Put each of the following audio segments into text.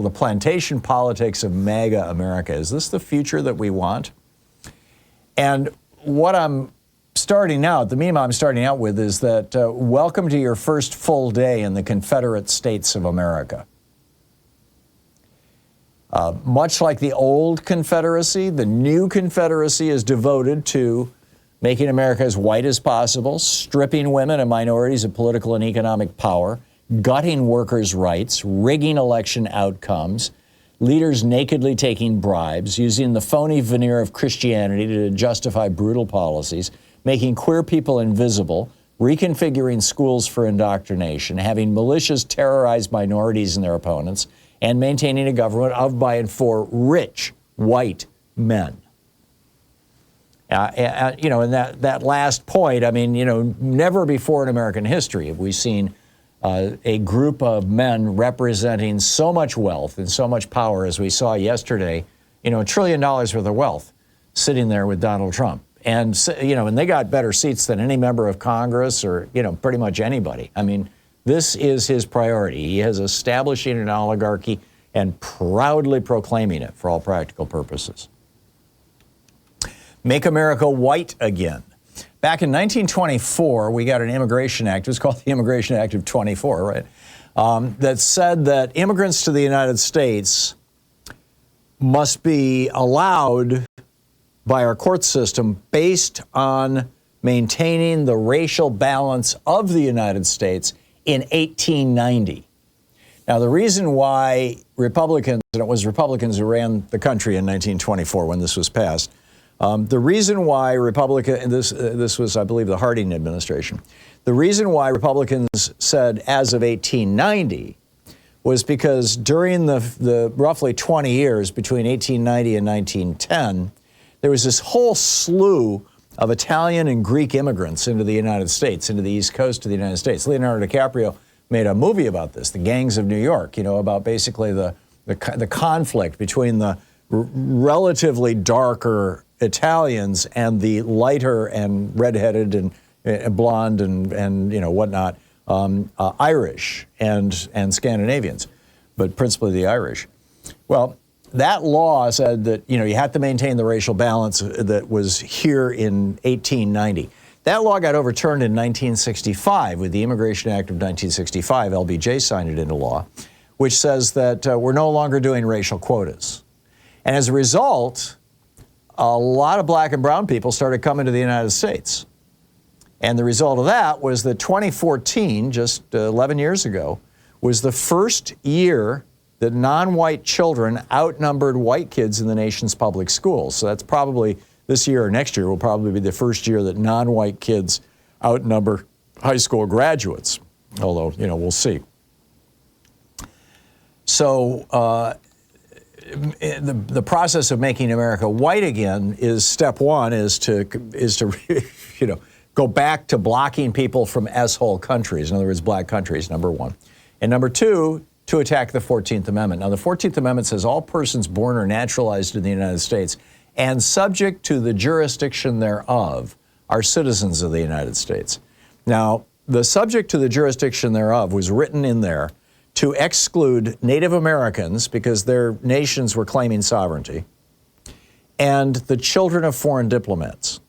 the plantation politics of MAGA America. Is this the future that we want? And what I'm starting out, the meme I'm starting out with is that welcome to your first full day in the Confederate States of America. Much like the old Confederacy, the new Confederacy is devoted to making America as white as possible, stripping women and minorities of political and economic power, gutting workers' rights, rigging election outcomes, leaders nakedly taking bribes, using the phony veneer of Christianity to justify brutal policies, making queer people invisible, reconfiguring schools for indoctrination, having militias terrorize minorities and their opponents, and maintaining a government of, by, and for rich white men. You know, and that last point, I mean, you know, never before in American history have we seen a group of men representing so much wealth and so much power as we saw yesterday, you know, $1 trillion worth of wealth sitting there with Donald Trump. And, you know, and they got better seats than any member of Congress or, you know, pretty much anybody. I mean, this is his priority. He is establishing an oligarchy and proudly proclaiming it for all practical purposes. Make America white again. Back in 1924, we got an Immigration Act. It was called the Immigration Act of 24, right? That said that immigrants to the United States must be allowed by our court system based on maintaining the racial balance of the United States in 1890. Now, the reason why Republicans, and it was Republicans who ran the country in 1924 when this was passed, the reason why this was, I believe, the Harding administration. The reason why Republicans said as of 1890 was because during the roughly 20 years between 1890 and 1910, there was this whole slew of Italian and Greek immigrants into the United States, into the East Coast of the United States. Leonardo DiCaprio made a movie about this, The Gangs of New York, you know, about basically the conflict between the relatively darker Italians and the lighter and redheaded and blonde and you know whatnot Irish and Scandinavians, but principally the Irish. Well, that law said that, you know, you had to maintain the racial balance that was here in 1890. That law got overturned in 1965 with the Immigration Act of 1965. LBJ signed it into law, which says that we're no longer doing racial quotas. And as a result, a lot of black and brown people started coming to the United States. And the result of that was that 2014, just 11 years ago, was the first year that non-white children outnumbered white kids in the nation's public schools. So that's probably this year or next year will probably be the first year that non-white kids outnumber high school graduates, although, you know, we'll see. So the process of making America white again is step one is to you know, go back to blocking people from S-hole countries. In other words, black countries, number one. And number two, to attack the 14th Amendment. Now, the 14th Amendment says all persons born or naturalized in the United States and subject to the jurisdiction thereof are citizens of the United States. Now, the subject to the jurisdiction thereof was written in there to exclude Native Americans because their nations were claiming sovereignty, and the children of foreign diplomats.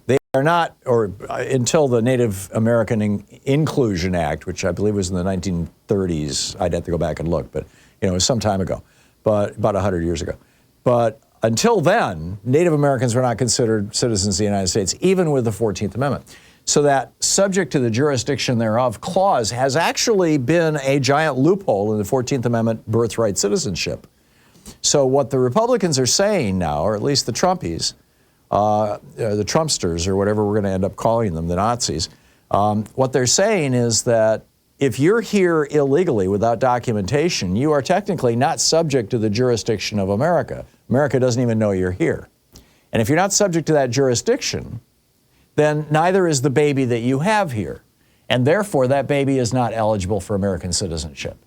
They are not, or until the Native American Inclusion Act, which I believe was in the 1930s, I'd have to go back and look, but you know, it was some time ago, but about 100 years ago. But until then, Native Americans were not considered citizens of the United States, even with the 14th Amendment. So that subject to the jurisdiction thereof clause has actually been a giant loophole in the 14th Amendment birthright citizenship. So what the Republicans are saying now, or at least the Trumpies, the Trumpsters, or whatever we're going to end up calling them, the Nazis, what they're saying is that if you're here illegally without documentation, you are technically not subject to the jurisdiction of America. America doesn't even know you're here. And if you're not subject to that jurisdiction, then neither is the baby that you have here. And therefore, that baby is not eligible for American citizenship.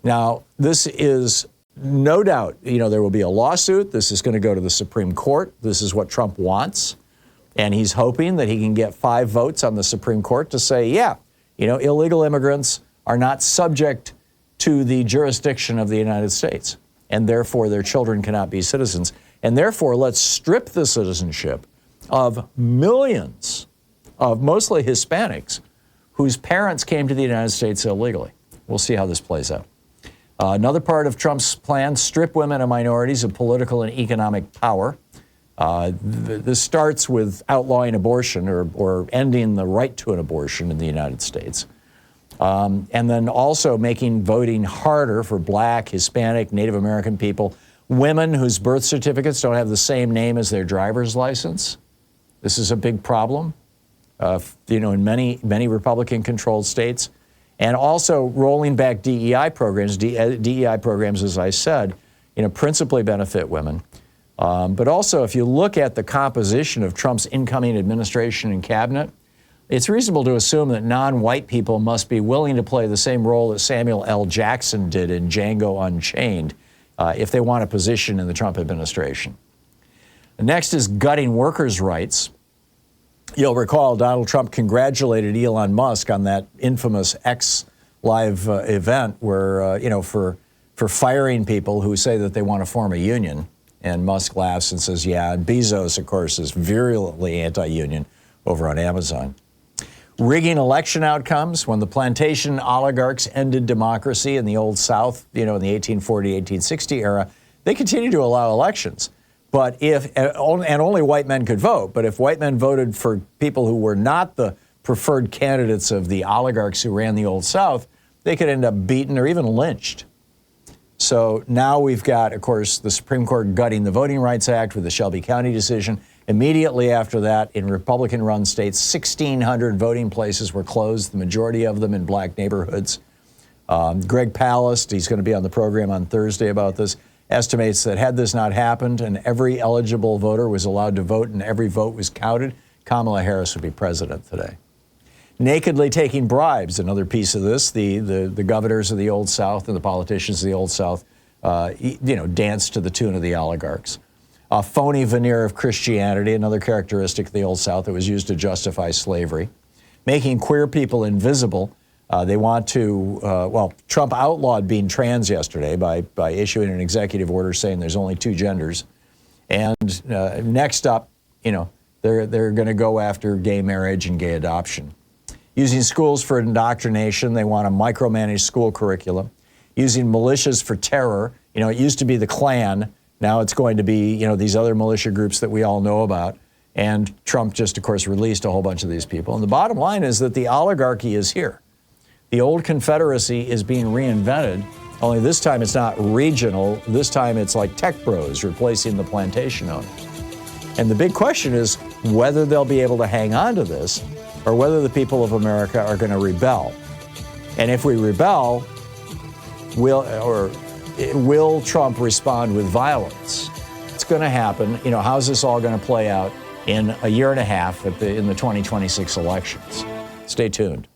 Now, this is no doubt, you know, there will be a lawsuit. This is going to go to the Supreme Court. This is what Trump wants. And he's hoping that he can get 5 votes on the Supreme Court to say, yeah, you know, illegal immigrants are not subject to the jurisdiction of the United States, and therefore their children cannot be citizens. And therefore, let's strip the citizenship of millions of mostly Hispanics whose parents came to the United States illegally. We'll see how this plays out. Another part of Trump's plan, strip women and minorities of political and economic power. This starts with outlawing abortion or ending the right to an abortion in the United States. And then also making voting harder for Black, Hispanic, Native American people, women whose birth certificates don't have the same name as their driver's license. This is a big problem, in many Republican-controlled states. And also rolling back DEI programs. DEI programs, as I said, principally benefit women. But also, if you look at the composition of Trump's incoming administration and cabinet, it's reasonable to assume that non-white people must be willing to play the same role that Samuel L. Jackson did in Django Unchained if they want a position in the Trump administration. Next is gutting workers' rights. You'll recall Donald Trump congratulated Elon Musk on that infamous X Live event where, for firing people who say that they want to form a union. And Musk laughs and says, yeah. And Bezos, of course, is virulently anti-union over on Amazon. Rigging election outcomes. When the plantation oligarchs ended democracy in the Old South, in the 1840, 1860 era, they continued to allow elections. But only white men could vote. But if white men voted for people who were not the preferred candidates of the oligarchs who ran the Old South, they could end up beaten or even lynched. So now we've got, of course, the Supreme Court gutting the Voting Rights Act with the Shelby County decision. Immediately after that, in Republican-run states, 1,600 voting places were closed, the majority of them in Black neighborhoods. Greg Palast, he's going to be on the program on Thursday about this, estimates that had this not happened and every eligible voter was allowed to vote and every vote was counted, Kamala Harris would be president today. Nakedly taking bribes, another piece of this. The governors of the Old South and the politicians of the Old South, danced to the tune of the oligarchs. A phony veneer of Christianity, another characteristic of the Old South that was used to justify slavery. Making queer people invisible. They want to, Trump outlawed being trans yesterday by issuing an executive order saying there's only two genders. And next up, they're going to go after gay marriage and gay adoption. Using schools for indoctrination, they want to micromanage school curriculum. Using militias for terror. It used to be the Klan. Now it's going to be, these other militia groups that we all know about. And Trump just, of course, released a whole bunch of these people. And the bottom line is that the oligarchy is here. The old Confederacy is being reinvented, only this time it's not regional. This time it's like tech bros replacing the plantation owners. And the big question is whether they'll be able to hang on to this or whether the people of America are going to rebel. And if we rebel, will Trump respond with violence? It's going to happen. How's this all going to play out in a year and a half in the 2026 elections? Stay tuned.